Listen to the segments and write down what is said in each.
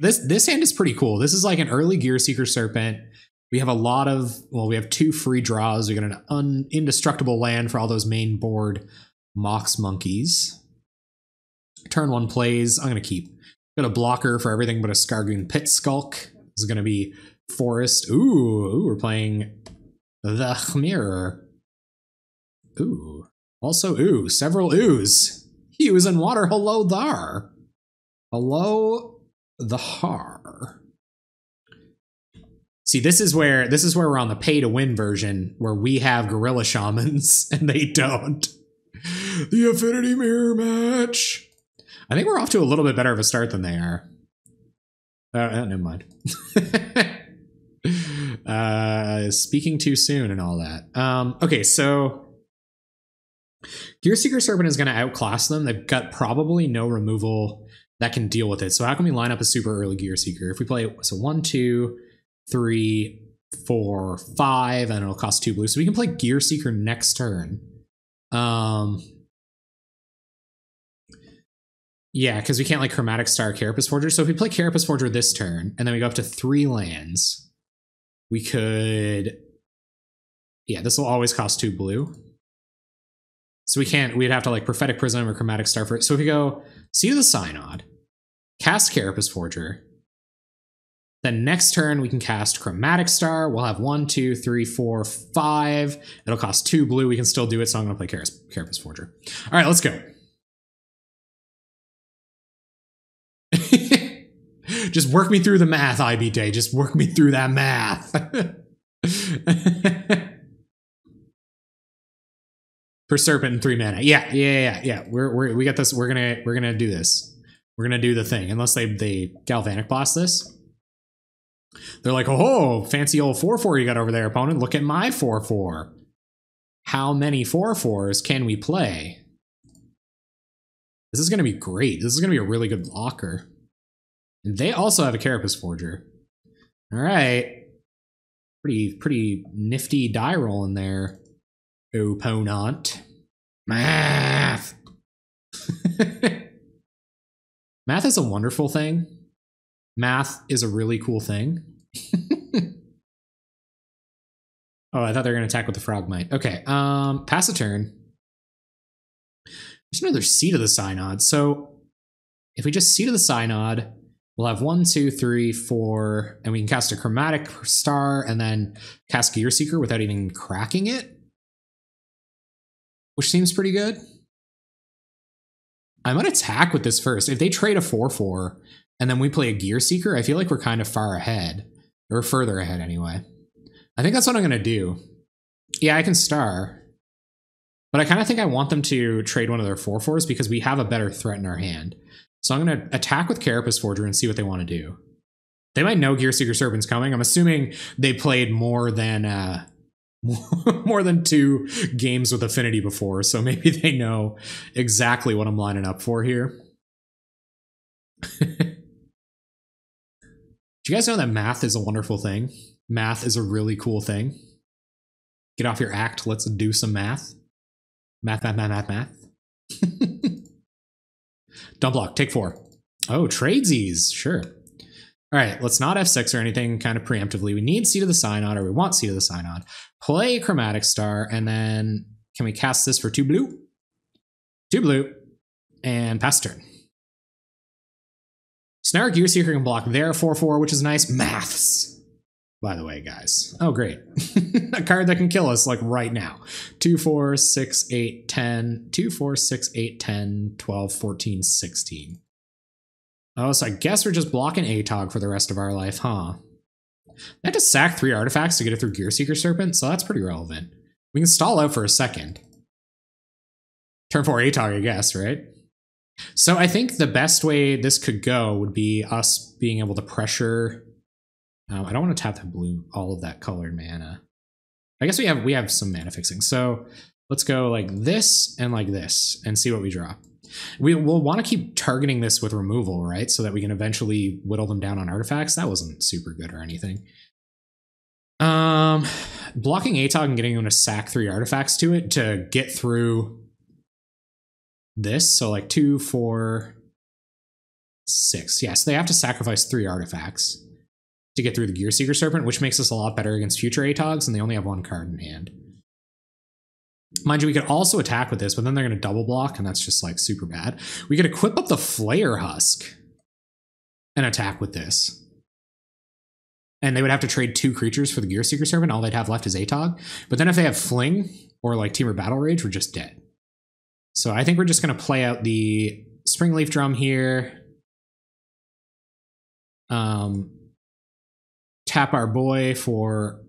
This hand is pretty cool. This is like an early Gear Seeker Serpent. We have a lot of, well, we have 2 free draws. We got an indestructible land for all those main board Mox Monkeys. Turn 1 plays. I'm going to keep. Got a blocker for everything but a Skargoon Pit Skulk. This is going to be Forest. Ooh, we're playing the Mirror. Ooh. Also, ooh, several oohs. Hughes and water. Hello there. Hello the har. See, this is where we're on the pay to win version, where we have Gorilla Shamans and they don't. The Affinity Mirror match. I think we're off to a little bit better of a start than they are. Never mind. Speaking too soon and all that. Okay, so Gear Seeker Serpent is going to outclass them. They've got probably no removal that can deal with it. So how can we line up a super early Gear Seeker? If we play, so 1, 2, 3, 4, 5, and it'll cost 2 blue. So we can play Gear Seeker next turn. Yeah, because we can't like Chromatic Star Carapace Forger. So if we play Carapace Forger this turn, and then we go up to 3 lands, we could... Yeah, this will always cost 2 blue. So we can't... We'd have to like Prophetic Prism or Chromatic Star for it. So if we go Seed of the Synod, cast Carapace Forger, then next turn we can cast Chromatic Star. We'll have 1, 2, 3, 4, 5. It'll cost 2 blue. We can still do it, so I'm going to play Carapace Forger. All right, let's go. Just work me through the math, IB Day. Just work me through that math. For Serpent and 3 mana. Yeah. We got this. We're gonna do this. We're gonna do the thing. Unless they Galvanic Blast this. They're like, oh, fancy old 4/4 you got over there, opponent. Look at my 4/4. How many 4/4s can we play? This is gonna be great. This is gonna be a really good blocker. And they also have a Carapace Forger. All right. Pretty nifty die roll in there, opponent. Math. Math is a wonderful thing. Math is a really cool thing. Oh, I thought they were going to attack with the Frogmite. Okay, pass a turn. There's another Seed of the Synod. So if we just Seed of the Synod, we'll have 1, 2, 3, 4, and we can cast a Chromatic Star and then cast Gear Seeker without even cracking it, which seems pretty good. I might attack with this first. If they trade a 4/4 and then we play a Gear Seeker, I feel like we're kind of far ahead, or further ahead anyway. I think that's what I'm going to do. Yeah, I can star, but I kind of think I want them to trade one of their 4/4s because we have a better threat in our hand. So I'm going to attack with Carapace Forger and see what they want to do. They might know Gear Seeker Serpent's coming. I'm assuming they played more than 2 games with Affinity before, so maybe they know exactly what I'm lining up for here. Do you guys know that math is a wonderful thing? Math is a really cool thing. Get off your act. Let's do some math. Math. Don't block. Take 4. Oh, tradesies. Sure. All right, let's not F6 or anything kind of preemptively. We need Seed of the Synod, or we want Seed of the Synod. Play Chromatic Star, and then can we cast this for 2 blue? 2 blue, and pass turn. So now our Gear Seeker can block their 4/4, which is nice. Maths, by the way, guys. Oh, great. A card that can kill us, like, right now. 2, 4, 6, 8, 10. 2, 4, 6, 8, 10, 12, 14, 16. Oh, so I guess we're just blocking ATOG for the rest of our life, huh? I had to sack 3 artifacts to get it through Gear Seeker Serpent, so that's pretty relevant. We can stall out for a second. Turn 4 ATOG, I guess, right? So I think the best way this could go would be us being able to pressure... I don't want to tap that blue, all of that colored mana. I guess we have some mana fixing. So let's go like this and see what we draw. We'll want to keep targeting this with removal, right? So that we can eventually whittle them down on artifacts. That wasn't super good or anything. Blocking ATOG and getting them to sack 3 artifacts to it to get through this. So like 2, 4, 6. Yes, they have to sacrifice 3 artifacts to get through the Gearseeker Serpent, which makes us a lot better against future ATOGs, and they only have 1 card in hand. Mind you, we could also attack with this, but then they're going to double block, and that's just like super bad. We could equip up the Flayer Husk and attack with this. And they would have to trade 2 creatures for the Gearseeker Serpent. All they'd have left is ATOG. But then if they have Fling or like Temur Battle Rage, we're just dead. So I think we're just going to play out the Springleaf Drum here. Tap our boy for...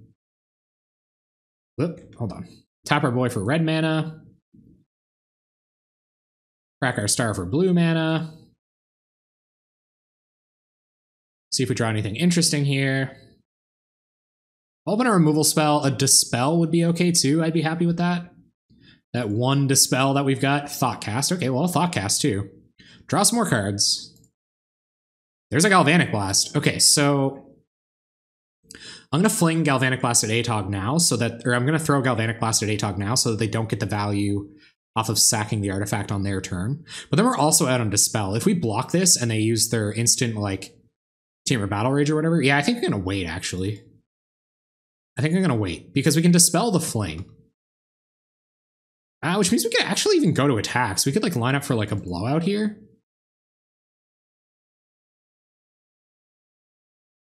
Whoop, hold on. Tap our boy for red mana. Crack our star for blue mana. See if we draw anything interesting here. Open a removal spell. A Dispel would be okay too. I'd be happy with that. That 1 Dispel that we've got. Thoughtcast. Okay, well, Thoughtcast too. Draw some more cards. There's a Galvanic Blast. Okay, so I'm going to fling Galvanic Blast at ATOG now so that, or I'm going to throw Galvanic Blast at ATOG now so that they don't get the value off of sacking the artifact on their turn. But then we're also out on Dispel. If we block this and they use their instant, like, Temur Battle Rage or whatever, yeah, I think I'm going to wait, actually. I think I'm going to wait because we can Dispel the Fling. Which means we could actually even go to attacks. We could, like, line up for, like, a blowout here.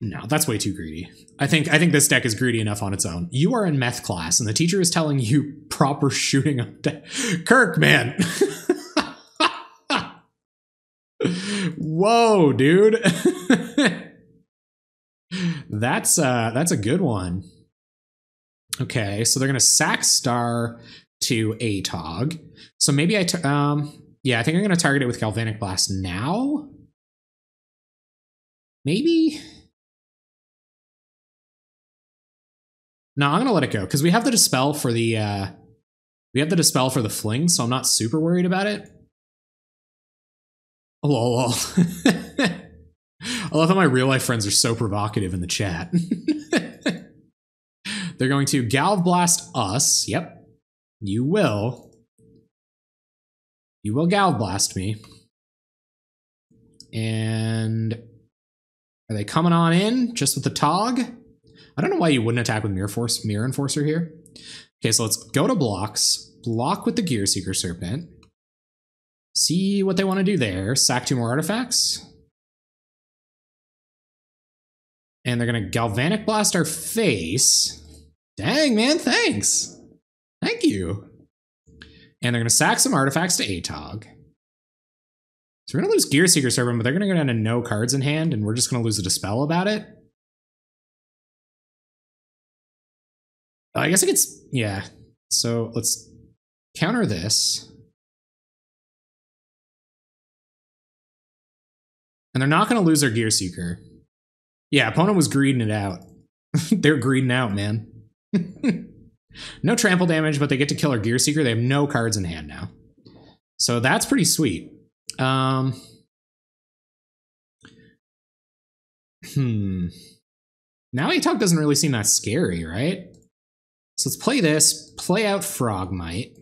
No, that's way too greedy. I think this deck is greedy enough on its own. You are in meth class, and the teacher is telling you proper shooting on deck. Kirk, man. Whoa, dude. That's a good one. Okay, so they're gonna sack Star to ATOG. So maybe yeah, I think I'm gonna target it with Galvanic Blast now. Maybe. No, I'm gonna let it go because we have the Dispel for the Fling, so I'm not super worried about it. Oh, lol. I love how my real life friends are so provocative in the chat. They're going to Galv Blast us. Yep, you will. You will Galv Blast me. And are they coming on in just with the Tog? I don't know why you wouldn't attack with Mirror Enforcer here. Okay, so let's go to blocks. Block with the Gearseeker Serpent. See what they want to do there. Sack 2 more artifacts. And they're going to Galvanic Blast our face. Dang, man, thanks. Thank you. And they're going to sack some artifacts to ATOG. So we're going to lose Gearseeker Serpent, but they're going to go down to no cards in hand, and we're just going to lose a Dispel about it. I guess it gets, yeah. So let's counter this. And they're not going to lose their Gearseeker. Yeah, opponent was greeding it out. They're greeding out, man. No trample damage, but they get to kill our Gearseeker. They have no cards in hand now. So that's pretty sweet. Now ATOG doesn't really seem that scary, right? So let's play this, play out Frogmite.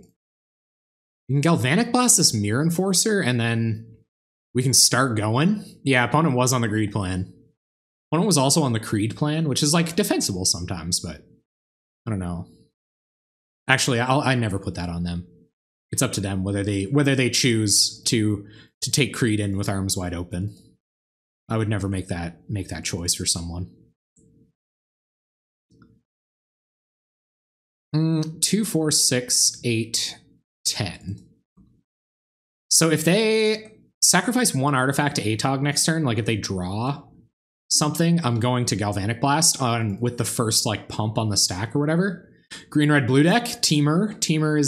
We can Galvanic Blast this Mirror Enforcer, and then we can start going. Yeah, opponent was on the Greed plan. Opponent was also on the Creed plan, which is like defensible sometimes, but I don't know. Actually, I never put that on them. It's up to them whether they choose to take Creed in with arms wide open. I would never make that choice for someone. 2, 4, 6, 8, 10. So if they sacrifice 1 artifact to ATOG next turn, like if they draw something, I'm going to Galvanic Blast on with the first like pump on the stack or whatever. Green, red, blue deck. Temur. Temur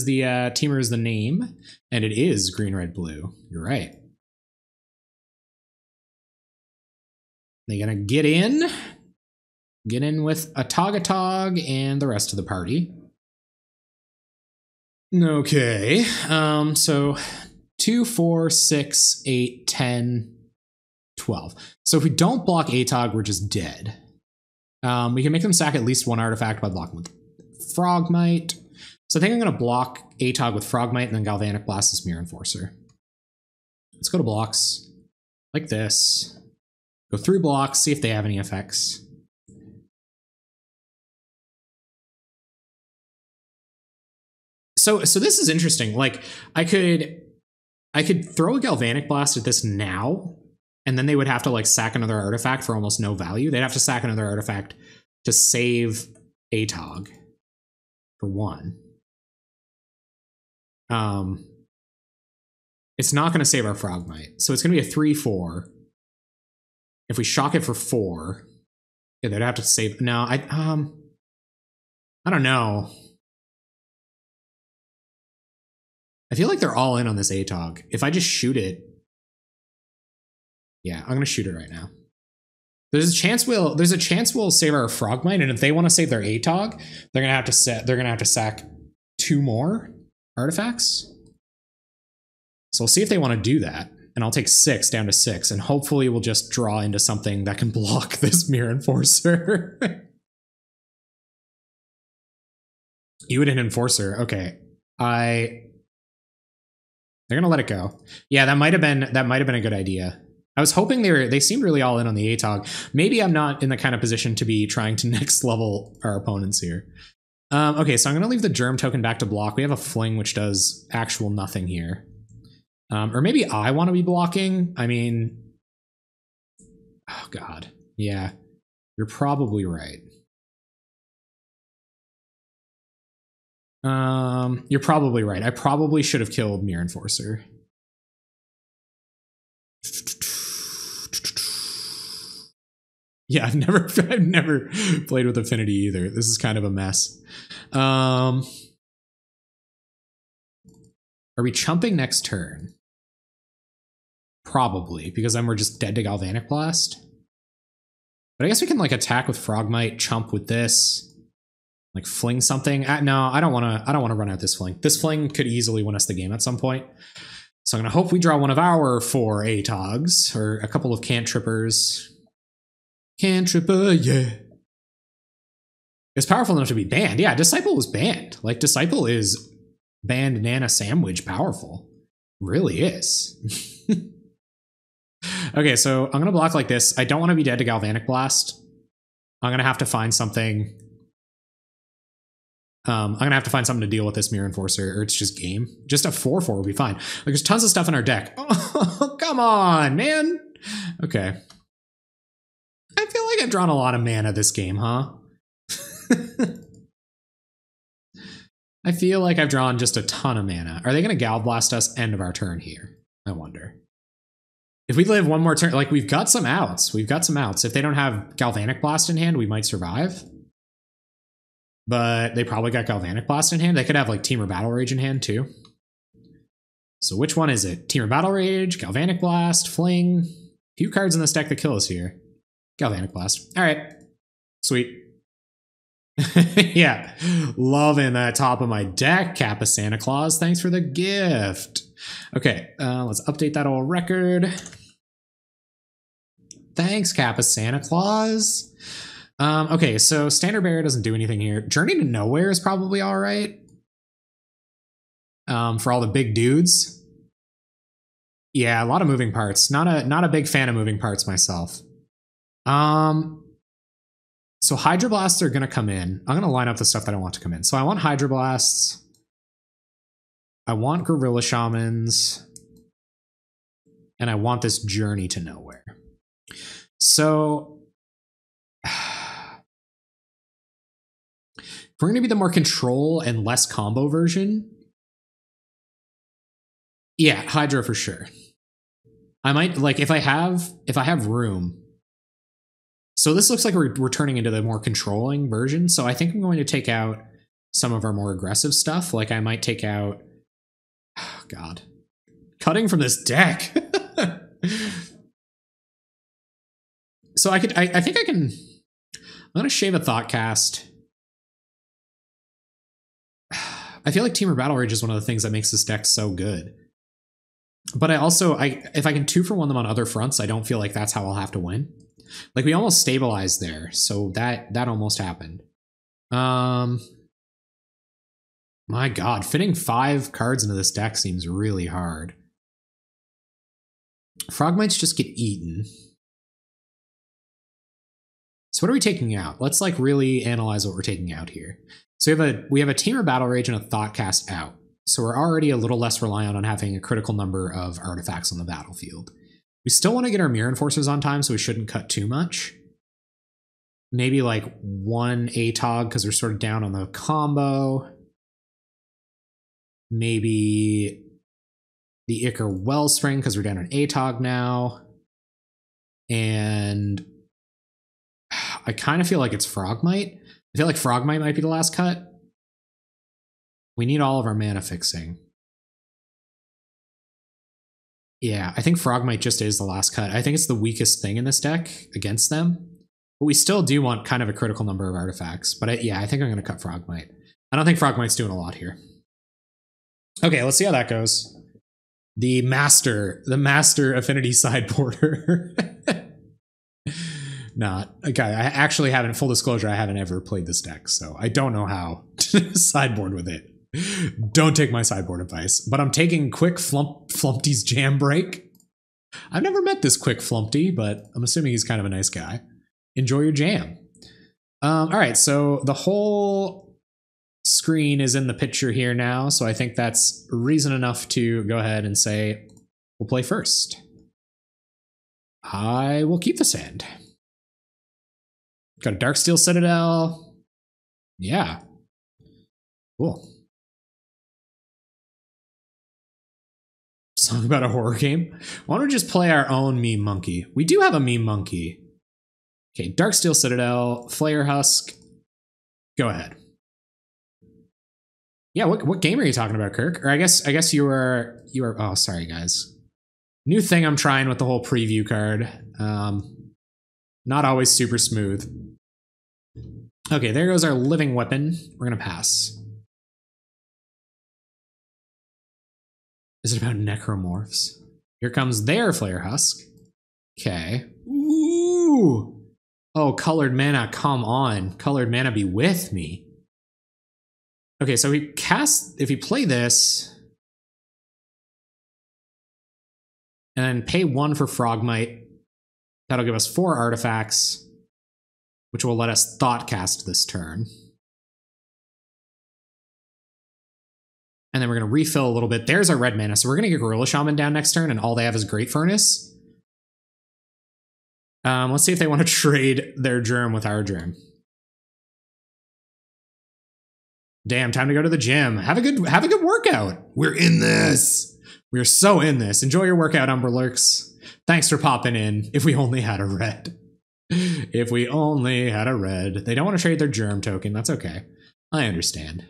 is the name, and it is green, red, blue. You're right. They're gonna get in with a Tog and the rest of the party. Okay, so 2, 4, 6, 8, 10, 12. So if we don't block ATOG, we're just dead. We can make them sack at least 1 artifact by blocking with Frogmite. So I think I'm going to block ATOG with Frogmite and then Galvanic Blast this Mirror Enforcer. Let's go to blocks. like this. Go through blocks, see if they have any effects. So this is interesting. Like I could throw a Galvanic Blast at this now, and then they would have to like sack another artifact for almost no value. They'd have to sack another artifact to save Atog for 1. It's not going to save our Frogmite, so it's going to be a 3/4. If we shock it for 4, yeah, they'd have to save. No, I don't know. I feel like they're all in on this Atog. If I just shoot it, yeah, I'm gonna shoot it right now. There's a chance we'll save our Frogmite, and if they want to save their Atog, they're gonna have to sack 2 more artifacts. So we'll see if they want to do that, and I'll take 6 down to 6, and hopefully we'll just draw into something that can block this Mirror Enforcer. You would an Enforcer, okay? They're gonna let it go. Yeah, that might have been a good idea. I was hoping they seemed really all in on the Atog. Maybe I'm not in the kind of position to be trying to next level our opponents here. Okay, so I'm gonna leave the Germ token back to block. We have a Fling which does actual nothing here. Or maybe I want to be blocking. I mean, oh god, yeah, you're probably right. You're probably right. I probably should have killed Mirror Enforcer. Yeah, I've never played with Affinity either. This is kind of a mess. Are we chumping next turn? Probably, because then we're just dead to Galvanic Blast. But I guess we can like attack with Frogmite, chump with this. Like fling something. No, I don't want to run out this fling. This fling could easily win us the game at some point. So I'm gonna hope we draw one of our 4 Atogs or a couple of Cantrippers. Cantripper, yeah. It's powerful enough to be banned. Yeah, Disciple was banned. Like Disciple is banned Nana Sandwich powerful. Really is. Okay, so I'm gonna block like this. I don't want to be dead to Galvanic Blast. I'm gonna have to find something. I'm gonna have to find something to deal with this Mirror Enforcer, or it's just game. Just a 4/4 will be fine. Like there's tons of stuff in our deck. Oh, come on, man. Okay. I feel like I've drawn a lot of mana this game, huh? I feel like I've drawn just a ton of mana. Are they gonna Gal Blast us end of our turn here? I wonder. If we live one more turn, like we've got some outs. We've got some outs. If they don't have Galvanic Blast in hand, we might survive. But they probably got Galvanic Blast in hand. They could have like Temur Battle Rage in hand too. So which one is it? Temur Battle Rage, Galvanic Blast, Fling. Few cards in this deck that kill us here. Galvanic Blast. All right. Sweet. Yeah. Loving that top of my deck, Kappa Santa Claus. Thanks for the gift. Okay. Let's update that old record. Thanks, Kappa Santa Claus. Okay, so Standard Bearer doesn't do anything here. Journey to Nowhere is probably all right. For all the big dudes. Yeah, a lot of moving parts. Not a big fan of moving parts myself. So Hydroblasts are gonna come in. I'm gonna line up the stuff that I want to come in. So I want Hydroblasts. I want Gorilla Shamans. And I want this Journey to Nowhere. So if we're going to be the more control and less combo version, yeah, Hydra for sure. I might, like, if I have room. So this looks like we're turning into the more controlling version. So I think I'm going to take out some of our more aggressive stuff. Like I might take out, oh God, cutting from this deck. So I think I can, I'm going to shave a Thoughtcast. I feel like Temur Battle Rage is one of the things that makes this deck so good. But if I can 2-for-1 them on other fronts, I don't feel like that's how I'll have to win. Like we almost stabilized there, so that almost happened. My God, fitting 5 cards into this deck seems really hard. Frogmites just get eaten. So what are we taking out? Let's like really analyze what we're taking out here. So we have a Tamer Battle Rage and a Thoughtcast out. So we're already a little less reliant on having a critical number of artifacts on the battlefield. We still want to get our Mirror Enforcers on time, so we shouldn't cut too much. Maybe like one ATOG because we're sort of down on the combo. Maybe the Ichor Wellspring because we're down on ATOG now. And I kind of feel like it's Frogmite. I feel like Frogmite might be the last cut. We need all of our mana fixing. Yeah, I think Frogmite just is the last cut. I think it's the weakest thing in this deck against them. But we still do want kind of a critical number of artifacts. But yeah, I think I'm going to cut Frogmite. I don't think Frogmite's doing a lot here. Okay, let's see how that goes. The master Affinity sideboarder. Not. Okay, I actually haven't, full disclosure, I haven't ever played this deck, so I don't know how to sideboard with it. Don't take my sideboard advice. But I'm taking Quick Flumpty's Jam Break. I've never met this Quick Flumpty, but I'm assuming he's kind of a nice guy. Enjoy your jam. All right, so the whole screen is in the picture here now, so I think that's reason enough to go ahead and say we'll play first. I will keep this hand. Got a Darksteel Citadel. Yeah. Cool. Song about a horror game. Why don't we just play our own meme monkey? We do have a meme monkey. Okay, Darksteel Citadel, Flare Husk. Go ahead. Yeah, what game are you talking about, Kirk? Or I guess you were oh, sorry guys. New thing I'm trying with the whole preview card. Not always super smooth. Okay, there goes our living weapon. We're gonna pass. Is it about necromorphs? Here comes their Flare Husk. Okay. Ooh. Oh, colored mana, come on. Colored mana be with me. Okay, so if we play this and then pay 1 for Frogmite, that'll give us 4 artifacts, which will let us Thoughtcast this turn. And then we're going to refill a little bit. There's our red mana. So we're going to get Gorilla Shaman down next turn, and all they have is Great Furnace. Let's see if they want to trade their Germ with our Germ. Damn, time to go to the gym. Have a good workout. We're in this. We're so in this. Enjoy your workout, Umberlurks. Thanks for popping in. If we only had a red. If we only had a red. They don't want to trade their Germ token. That's okay. I understand.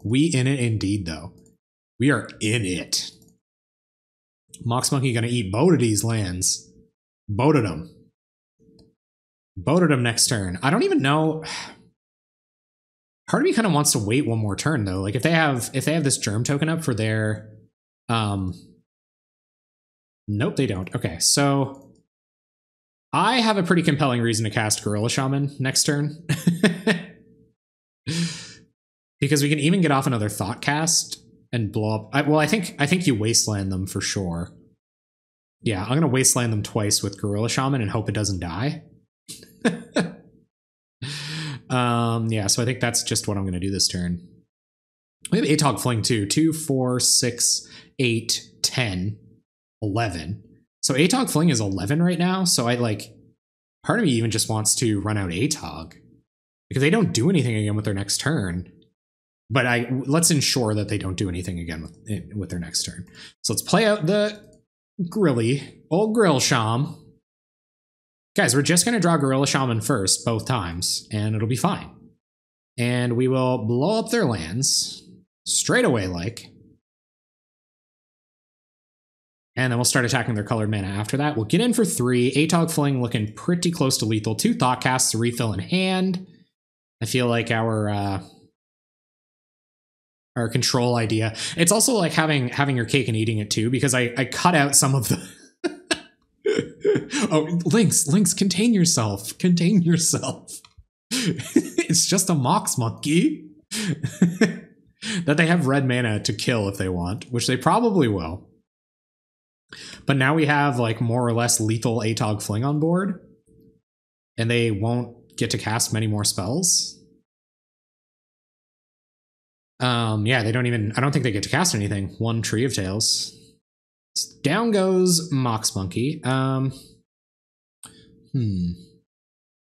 We in it indeed, though. We are in it. Mox Monkey gonna eat both of these lands. Both of them. Both of them next turn. I don't even know. Part of me kind of wants to wait one more turn though. Like if they have this Germ token up for their nope, they don't. Okay, so I have a pretty compelling reason to cast Gorilla Shaman next turn. Because we can even get off another Thoughtcast and blow up. Well, I think you wasteland them for sure. Yeah, I'm gonna wasteland them twice with Gorilla Shaman and hope it doesn't die. Yeah, so I think that's just what I'm gonna do this turn. We have ATOG Fling too. 2, 4, 6, 8, 10, 11. So ATOG Fling is 11 right now. So part of me even just wants to run out ATOG because they don't do anything again with their next turn. But let's ensure that they don't do anything again with their next turn. So let's play out the old Grill Sham. Guys, we're just going to draw Gorilla Shaman first, both times, and it'll be fine. And we will blow up their lands straight away, and then we'll start attacking their colored mana after that. We'll get in for 3. ATOG Fling looking pretty close to lethal. 2 Thoughtcasts to refill in hand. I feel like our control idea. It's also like having your cake and eating it too, because I cut out some of the oh, Lynx, contain yourself. Contain yourself. It's just a Mox Monkey. That they have red mana to kill if they want, which they probably will. But now we have like more or less lethal Atog Fling on board. And they won't get to cast many more spells. Yeah, they don't even, I don't think they get to cast anything. One Tree of Tails. Down goes Mox Monkey. Well,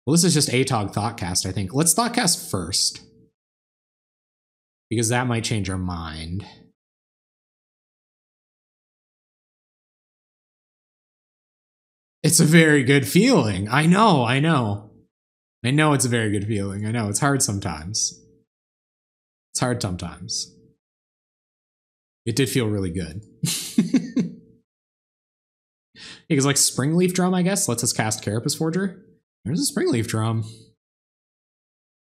this is just Atog Thoughtcast, I think. Let's Thoughtcast first. Because that might change our mind. It's a very good feeling. I know. I know it's a very good feeling. I know, it's hard sometimes. It's hard sometimes. It did feel really good. Because like Springleaf Drum, I guess, lets us cast Carapace Forger. There's a Springleaf Drum.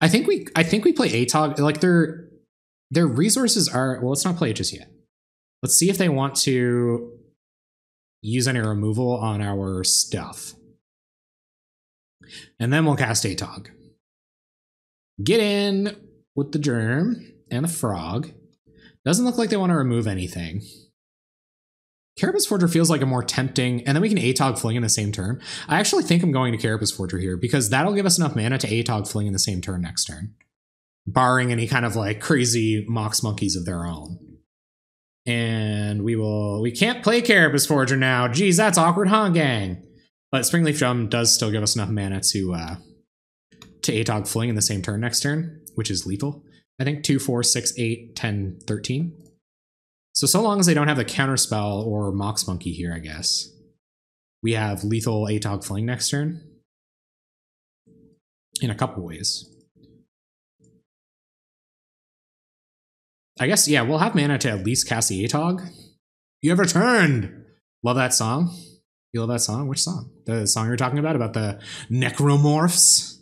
I think we play Atog. Like their resources are, well, let's not play it just yet. Let's see if they want to use any removal on our stuff. And then we'll cast Atog. Get in with the Germ and the Frog. Doesn't look like they want to remove anything. Carapace Forger feels like a more tempting, and then we can Atog Fling in the same turn. I actually think I'm going to Carapace Forger here because that'll give us enough mana to Atog Fling in the same turn next turn. Barring any kind of like crazy Mox Monkeys of their own. And we can't play Carapace Forger now. Geez, that's awkward, huh, gang? But Springleaf Drum does still give us enough mana to Atog Fling in the same turn next turn, which is lethal. I think 2, 4, 6, 8, 10, 13. So long as they don't have the Counterspell or Mox Monkey here, I guess. We have lethal Atog Fling next turn. In a couple ways. I guess, yeah, we'll have mana to at least cast the Atog. You have returned! Love that song. You love that song? Which song? The song you're talking about the Necromorphs?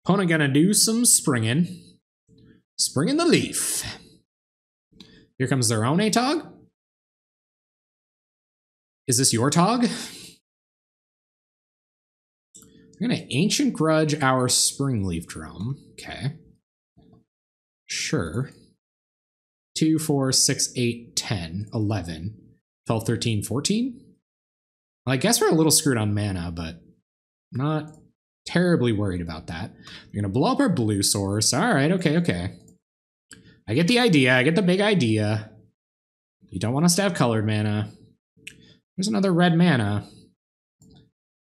Opponent gonna do some springing. Springing the leaf. Here comes their own Atog. Is this your Tog? We're gonna Ancient Grudge our Springleaf Drum. Okay. Sure. 2, 4, 6, 8, 10, 11, 12, 13, 14? Well, I guess we're a little screwed on mana, but not terribly worried about that. We're going to blow up our blue source. All right, okay. I get the idea. I get the big idea. You don't want us to have colored mana. There's another red mana.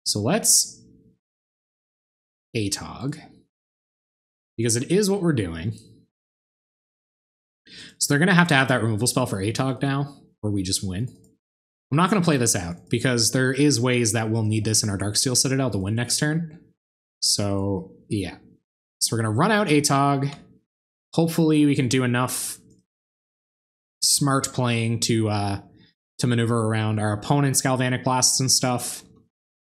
So let's Atog. Because it is what we're doing. So they're going to have that removal spell for Atog now, or we just win. I'm not going to play this out, because there is ways that we'll need this in our Darksteel Citadel to win next turn. So, yeah. So we're going to run out Atog. Hopefully we can do enough smart playing to maneuver around our opponent's Galvanic Blasts and stuff.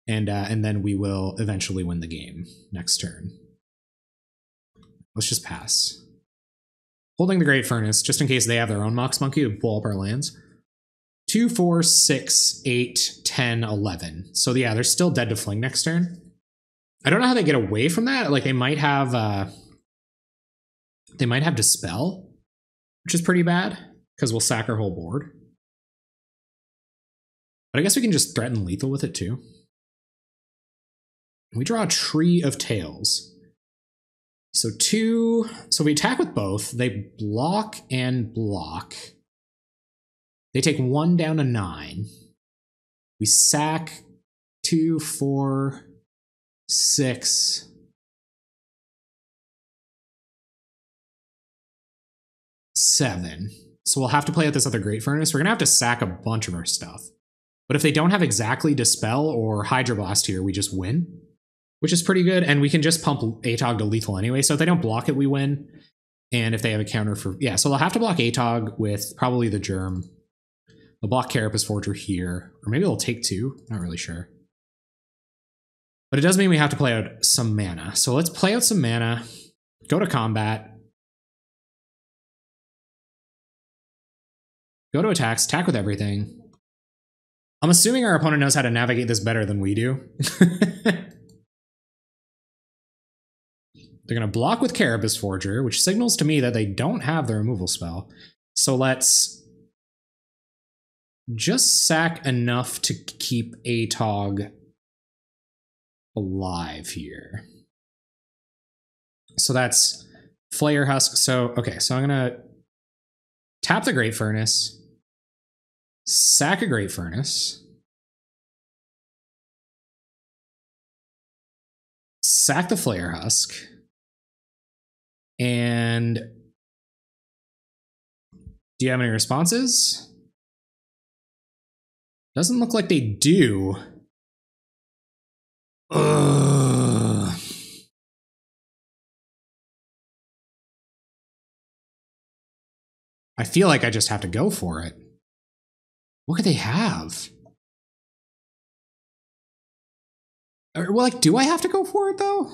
And then we will eventually win the game next turn. Let's just pass. Holding the Great Furnace, just in case they have their own Mox Monkey to blow up our lands. 2, 4, 6, 8, 10, 11. So yeah, they're still dead to Fling next turn. I don't know how they get away from that. Like they might have Dispel, which is pretty bad, because we'll sack our whole board. But I guess we can just threaten lethal with it too. We draw a Tree of Tails. So we attack with both. They block and block. They take 1 down to 9. We sack 2, 4, 6. Seven. So we'll have to play at this other Great Furnace. We're going to have to sack a bunch of our stuff. But if they don't have exactly Dispel or Hydroblast here, we just win. Which is pretty good, and we can just pump Atog to lethal anyway, so if they don't block it, we win. And if they have a counter for... Yeah, so they'll have to block Atog with probably the Germ. They'll block Carapace Forger here, or maybe they'll take 2, not really sure. But it does mean we have to play out some mana. So let's play out some mana, go to combat, go to attacks, attack with everything. I'm assuming our opponent knows how to navigate this better than we do. They're going to block with Carapace Forger, which signals to me that they don't have the removal spell. So let's just sack enough to keep Atog alive here. So that's Flayer Husk. So, okay, so I'm going to tap the Great Furnace, sack a Great Furnace, sack the Flayer Husk, and do you have any responses? Doesn't look like they do. Ugh. I feel like I just have to go for it. What could they have? Or, well, like, do I have to go for it though?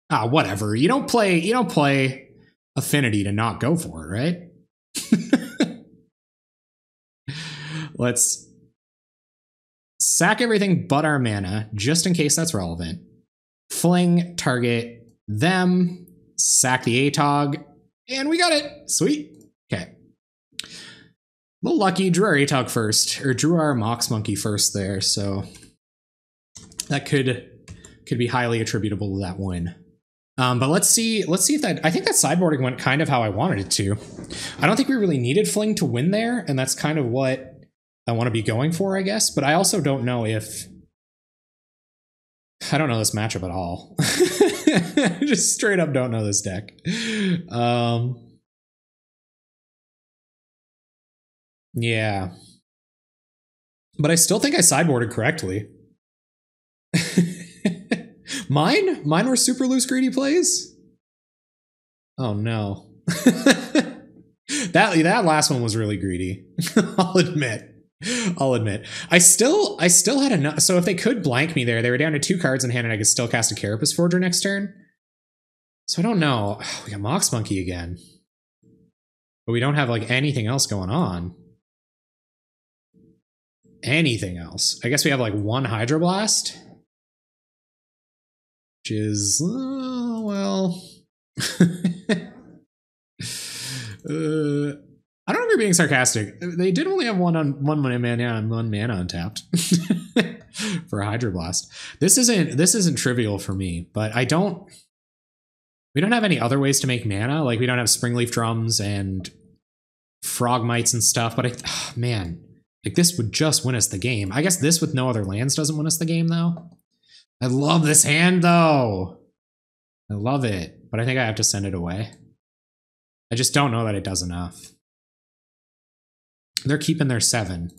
Ah, whatever. You don't play Affinity to not go for it, right? Let's sack everything but our mana, just in case that's relevant. Fling, target them, sack the Atog, and we got it. Sweet. Okay. A little lucky, drew our Atog first, or drew our Mox Monkey first there, so that could be highly attributable to that win. But let's see if that, I think that sideboarding went kind of how I wanted it to. I don't think we really needed Fling to win there, and that's kind of what I want to be going for, I guess. But I also don't know if, I don't know this matchup at all. Just straight up don't know this deck. Yeah. But I still think I sideboarded correctly. Mine were super loose greedy plays? Oh no. That last one was really greedy. I'll admit. I still had enough. So if they could blank me there, they were down to 2 cards in hand and I could still cast a Carapace Forger next turn. So I don't know. We got Mox Monkey again. But we don't have like anything else going on. Anything else. I guess we have like 1 Hydroblast. Which is, well... I don't know if you're being sarcastic. They did only have one mana and 1 mana untapped for a Hydroblast. This isn't trivial for me, but we don't have any other ways to make mana. Like we don't have Springleaf Drums and Frog Mites and stuff, but man, like this would just win us the game. I guess this with no other lands doesn't win us the game though. I love this hand though. I love it, but I think I have to send it away. I just don't know that it does enough. They're keeping their 7.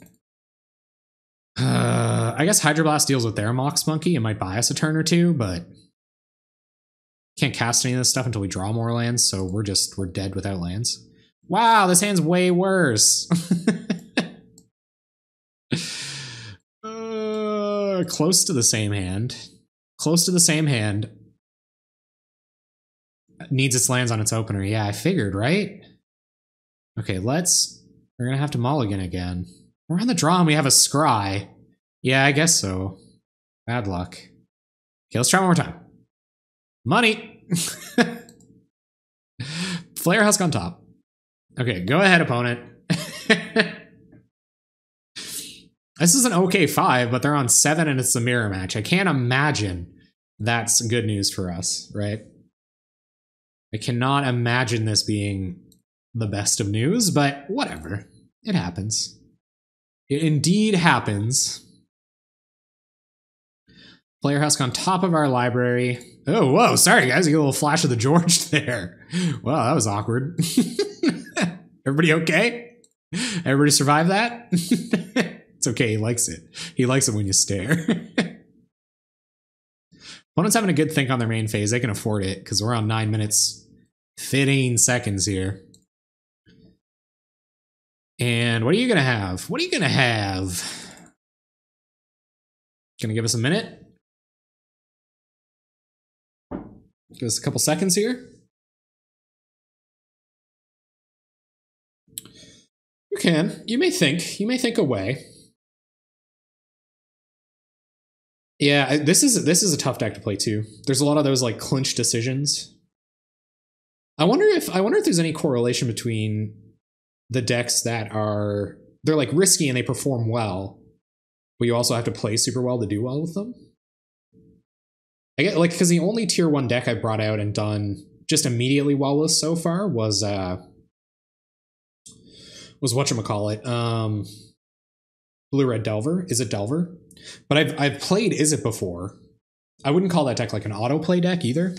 I guess Hydroblast deals with their Mox Monkey and might buy us a turn or 2, but can't cast any of this stuff until we draw more lands, so we're dead without lands. Wow, this hand's way worse. Close to the same hand. Close to the same hand. Needs its lands on its opener. Yeah, I figured, right? Okay, we're gonna have to mulligan again. We're on the draw and we have a scry. Yeah, I guess so. Bad luck. Okay, let's try one more time. Money! Flayer Husk on top. Okay, go ahead, opponent. This is an okay 5, but they're on 7 and it's a mirror match. I can't imagine that's good news for us, right? I cannot imagine this being the best of news, but whatever. It happens. It indeed happens. Flayer Husk on top of our library. Oh, whoa, sorry guys, you get a little flash of the George there. Wow, that was awkward. Everybody okay? Everybody survive that? It's okay, he likes it. He likes it when you stare. Opponent's having a good think on their main phase. They can afford it because we're on 9 minutes, 15 seconds here. And what are you going to have? What are you going to have? Going to give us a minute? Give us a couple seconds here. You can. You may think. You may think away. Yeah, this is a tough deck to play too. There's a lot of those like clinch decisions. I wonder if there's any correlation between the decks that are, they're like risky and they perform well, but you also have to play super well to do well with them. I get like, because the only tier 1 deck I brought out and done just immediately well with so far was whatchamacallit, Blue-Red Delver. Is it Delver? But I've played Is It before. I wouldn't call that deck like an autoplay deck either.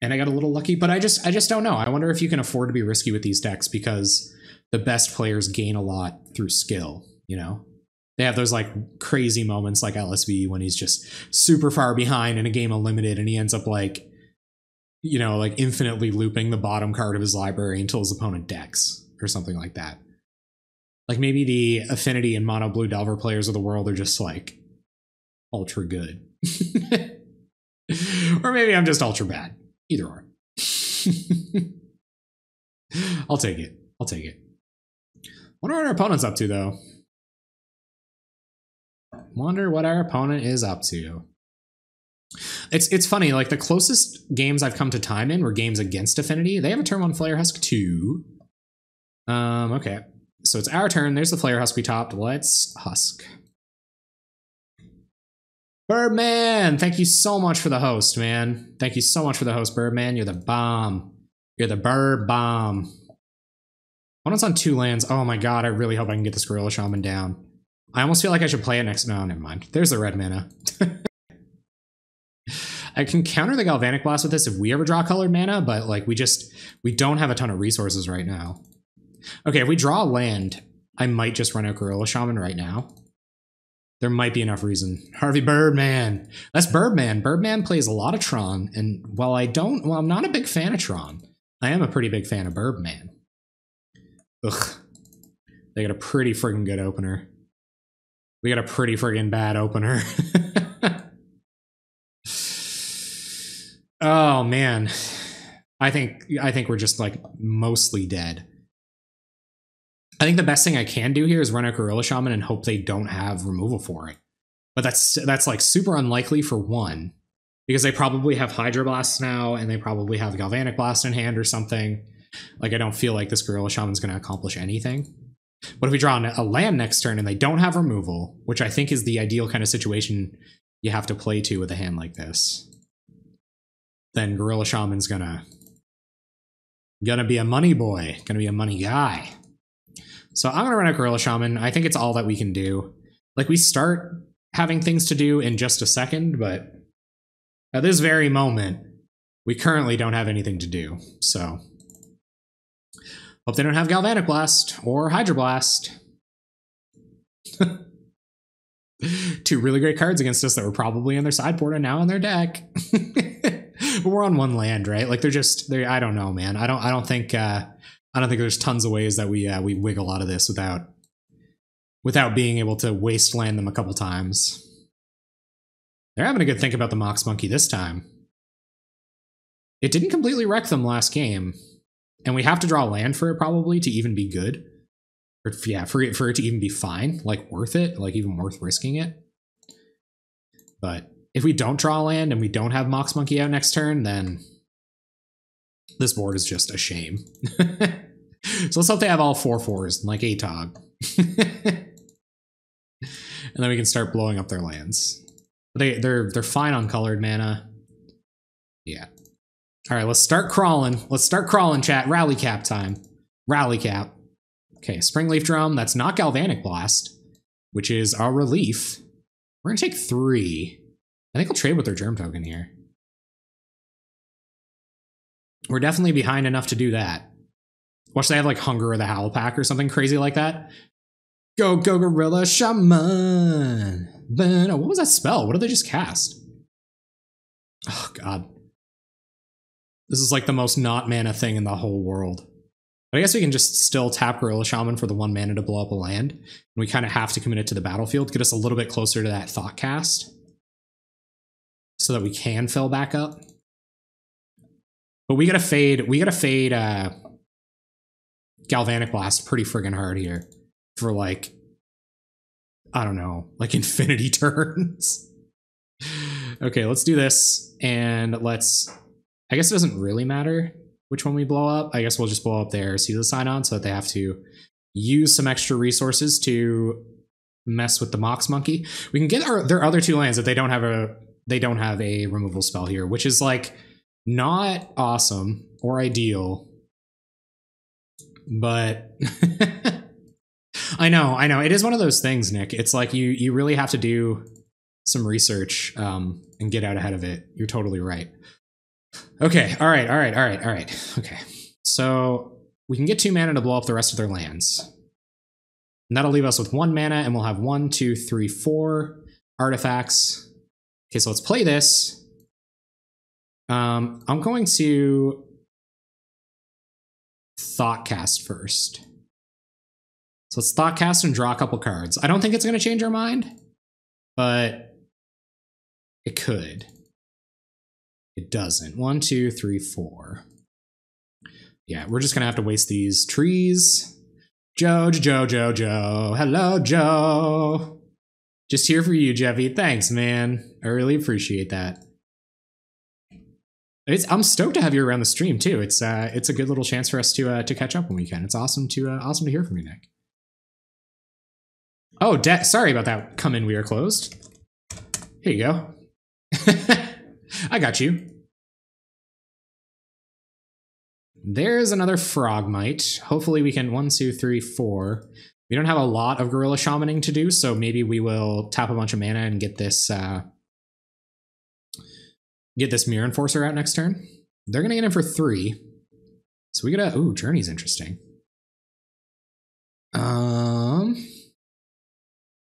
And I got a little lucky, but I just don't know. I wonder if you can afford to be risky with these decks because the best players gain a lot through skill, you know? They have those like crazy moments like LSV when he's just super far behind in a game of limited and he ends up like, you know, like infinitely looping the bottom card of his library until his opponent decks or something like that. Like maybe the Affinity and Mono Blue Delver players of the world are just like ultra good. Or maybe I'm just ultra bad. Either or. I'll take it. I'll take it. Wonder what our opponent's up to, though. Wonder what our opponent is up to. It's funny, like the closest games I've come to time in were games against Affinity. They have a turn 1 Flare Husk too. Okay. So it's our turn. There's the Flare Husk we topped. Let's husk. Birdman, thank you so much for the host, man. Thank you so much for the host, Birdman. You're the bomb. You're the bird bomb. Opponent's on 2 lands. Oh my god, I really hope I can get this Gorilla Shaman down. I almost feel like I should play it next. No, never mind. There's the red mana. I can counter the Galvanic Blast with this if we ever draw colored mana, but like we don't have a ton of resources right now. Okay, if we draw a land, I might just run out Gorilla Shaman right now. There might be enough reason. Harvey Birdman. That's Birdman. Birdman plays a lot of Tron, and while I'm not a big fan of Tron, I am a pretty big fan of Birdman. Ugh. They got a pretty friggin' good opener. We got a pretty friggin' bad opener. Oh man. I think we're just like mostly dead. I think the best thing I can do here is run out Gorilla Shaman and hope they don't have removal for it. But that's like super unlikely for one, because they probably have Hydro Blast now and they probably have Galvanic Blast in hand or something. Like I don't feel like this Gorilla Shaman's going to accomplish anything. But if we draw a land next turn and they don't have removal, which I think is the ideal kind of situation you have to play to with a hand like this, then Gorilla Shaman's gonna be a money boy, gonna be a money guy. So I'm gonna run a Gorilla Shaman. I think it's all that we can do. Like we start having things to do in just a second, but at this very moment, we currently don't have anything to do. So hope they don't have Galvanic Blast or Hydro Blast. 2 really great cards against us that were probably in their sideboard and now in their deck. But we're on 1 land, right? Like they're I don't know, man. I don't think there's tons of ways that we wiggle out of this without being able to wasteland them a couple times. They're having a good think about the Mox Monkey this time. It didn't completely wreck them last game, and we have to draw land for it probably to even be good. Or, yeah, for it to even be fine, like worth it, like even worth risking it. But if we don't draw land and we don't have Mox Monkey out next turn, then this board is just a shame. So let's hope they have all 4/4s, like Atog. And then we can start blowing up their lands. They're fine on colored mana. Yeah. All right, let's start crawling. Let's start crawling, chat. Rally cap time. Rally cap. Okay, Springleaf Drum. That's not Galvanic Blast, which is our relief. We're gonna take 3. I think I'll trade with their Germ Token here. We're definitely behind enough to do that. Watch, they have like Hunger of the Howl Pack or something crazy like that. Go, go, Gorilla Shaman. Oh, what was that spell? What did they just cast? Oh, God. This is like the most not mana thing in the whole world. But I guess we can just still tap Gorilla Shaman for the 1 mana to blow up a land. And we kind of have to commit it to the battlefield, get us a little bit closer to that Thought Cast, so that we can fill back up. But we gotta fade Galvanic Blast pretty friggin' hard here for like, I don't know, like infinity turns. Okay, let's do this, and I guess it doesn't really matter which one we blow up. I guess we'll just blow up their Sealer Sidon so that they have to use some extra resources to mess with the Mox Monkey. We can get their other 2 lands if they don't have a removal spell here, which is like not awesome or ideal. But I know. It is one of those things, Nick. It's like you really have to do some research and get out ahead of it. You're totally right. Okay, all right. Okay, so we can get 2 mana to blow up the rest of their lands. And that'll leave us with 1 mana, and we'll have 1, 2, 3, 4 artifacts. Okay, so let's play this. I'm going to Thoughtcast first. So let's Thoughtcast and draw a couple cards. I don't think it's going to change our mind, but it could. It doesn't. 1, 2, 3, 4. Yeah, we're just going to have to waste these trees. Joe. Hello, Joe. Just here for you, Jeffy. Thanks, man. I really appreciate that. I'm stoked to have you around the stream too. It's a good little chance for us to catch up when we can. It's awesome to hear from you, Nick. Oh, sorry about that. Come in, we are closed. Here you go. I got you. There's another Frogmite. Hopefully we can 1, 2, 3, 4. We don't have a lot of Gorilla Shamaning to do, so maybe we will tap a bunch of mana and get this Mirror Enforcer out next turn. They're gonna get in for 3. So we gotta, ooh, Journey's interesting.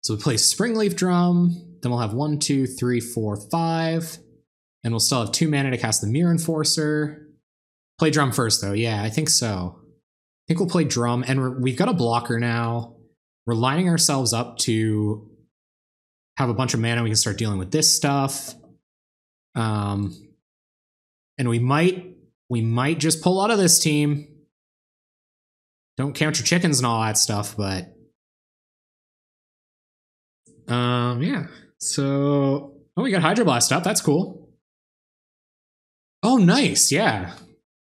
So we play Springleaf Drum, then we'll have 1, 2, 3, 4, 5, and we'll still have 2 mana to cast the Mirror Enforcer. Play Drum first, though. Yeah, I think so. I think we'll play Drum, and we've got a blocker now. We're lining ourselves up to have a bunch of mana. We can start dealing with this stuff. And we might just pull out of this team. Don't count your chickens and all that stuff, but yeah. So, oh, we got Hydroblast up. That's cool. Oh, nice. Yeah.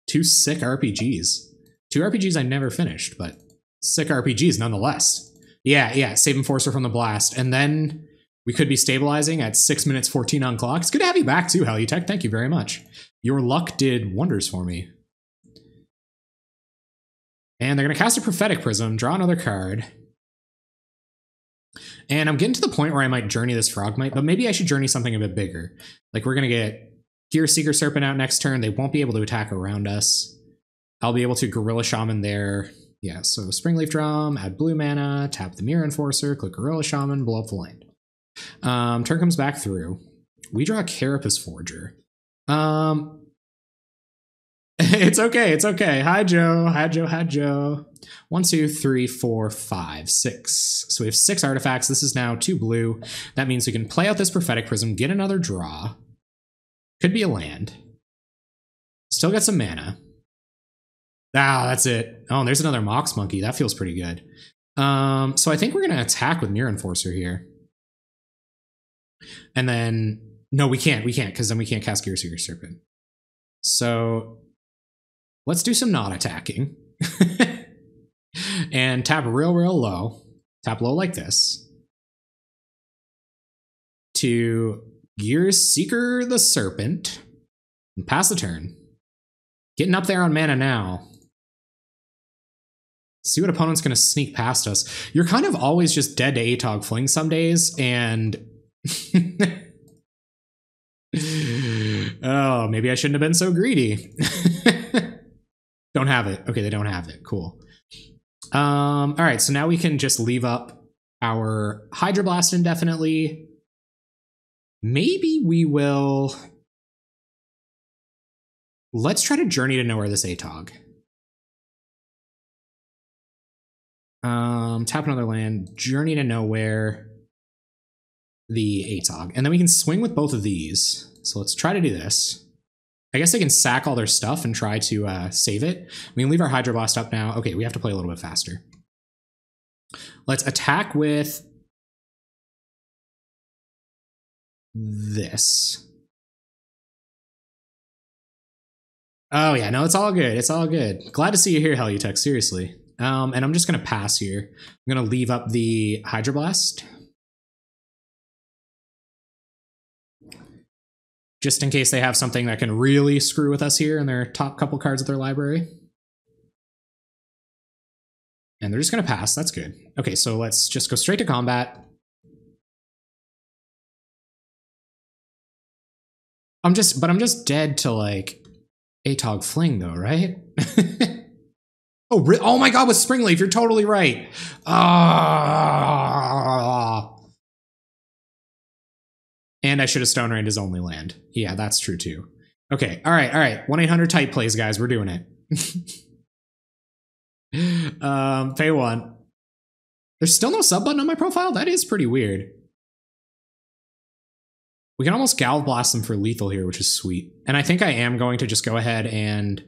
2 sick RPGs. 2 RPGs I never finished, but sick RPGs nonetheless. Yeah, save Enforcer from the blast. And then we could be stabilizing at 6 minutes 14 on clock. It's good to have you back too, Helutech. Thank you very much. Your luck did wonders for me. And they're going to cast a Prophetic Prism, draw another card. And I'm getting to the point where I might Journey this Frogmite, but maybe I should Journey something a bit bigger. Like we're going to get Gear Seeker Serpent out next turn. They won't be able to attack around us. I'll be able to Gorilla Shaman there. Yeah, so Springleaf Drum, add blue mana, tap the Mirror Enforcer, click Gorilla Shaman, blow up the land. Turn comes back through. We draw Carapace Forger. It's okay. Hi, Joe. 1, 2, 3, 4, 5, 6. So we have 6 artifacts. This is now 2 blue. That means we can play out this Prophetic Prism, get another draw. Could be a land. Still got some mana. Ah, that's it. Oh, there's another Mox Monkey. That feels pretty good. So I think we're going to attack with Mirror Enforcer here. And then, no, we can't, because then we can't cast Gear Seeker Serpent. So let's do some not attacking. And tap real low. Tap low like this. To Gear Seeker the Serpent. And pass the turn. Getting up there on mana now. See what opponent's going to sneak past us. You're kind of always just dead to Atog Fling some days, and... Oh, maybe I shouldn't have been so greedy. Don't have it. Okay, they don't have it. Cool. All right, so now we can just leave up our Hydroblast indefinitely. Maybe we will... Let's try to Journey to Nowhere this Atog. Tap another land, Journey to Nowhere the Atog. And then we can swing with both of these. So let's try to do this. I guess they can sack all their stuff and try to save it. We can leave our Hydroblast up now. Okay, we have to play a little bit faster. Let's attack with this. Oh yeah, no, it's all good. It's all good. Glad to see you here, Helutech, seriously. And I'm just gonna pass here. I'm gonna leave up the Hydroblast. Just in case they have something that can really screw with us here in their top couple cards of their library. And they're just gonna pass, that's good. Okay, so let's just go straight to combat. I'm just dead to like Atog Fling though, right? Oh my god, with Springleaf, you're totally right. And I should have Stone Rained his only land. Yeah, that's true too. Okay, all right. 1-800 type plays, guys. We're doing it. Pay 1. There's still no sub button on my profile? That is pretty weird. We can almost Galv Blast them for lethal here, which is sweet. And I think I am going to just go ahead and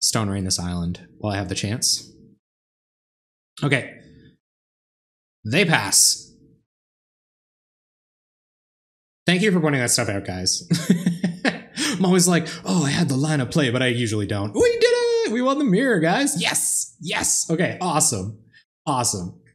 Stone Rain this island while I have the chance. Okay. They pass. Thank you for pointing that stuff out, guys. I'm always like, oh, I had the line of play, but I usually don't. We did it! We won the mirror, guys. Yes! Yes! Okay, awesome. Awesome.